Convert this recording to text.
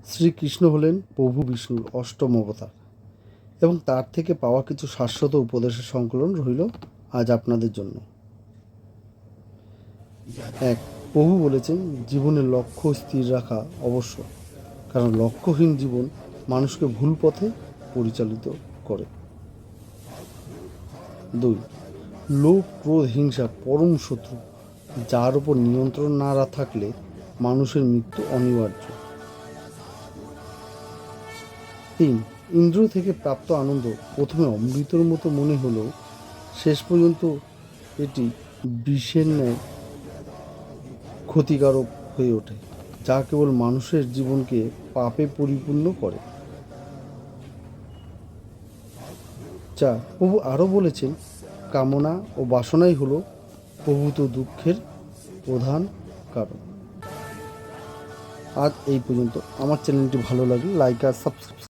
শ্রীকৃষ্ণ হলেন প্রভু বিষ্ণুর অষ্টম অবতার এবং তার থেকে পাওয়া কিছু শাশ্বত উপদেশের সংকলন রইল আজ আপনাদের জন্য। এক, প্রভু বলেছেন জীবনের লক্ষ্য স্থির রাখা আবশ্যক, কারণ লক্ষ্যহীন জীবন মানুষকে ভুল পথে পরিচালিত করে। 2, লোভ, ক্রোধ, হিংসা পরম শত্রু, যার উপর নিয়ন্ত্রণ না থাকলে মানুষের মৃত্যু অনিবার্য। 3, ইন্দ্র থেকে প্রাপ্ত আনন্দ প্রথমে অমৃতের মতো মনে হলেও শেষ পর্যন্ত এটি বিষের ন্যায় ক্ষতিকারক হয়ে ওঠে, যা কেবল মানুষের জীবনকে পাপে পরিপূর্ণ করে। 4, প্রভু আরও বলেছেন কামনা ও বাসনাই হলো প্রভূত দুঃখের প্রধান কারণ। আজ এই পর্যন্ত। আমার চ্যানেলটি ভালো লাগলে লাইক আর সাবস্ক্রাইব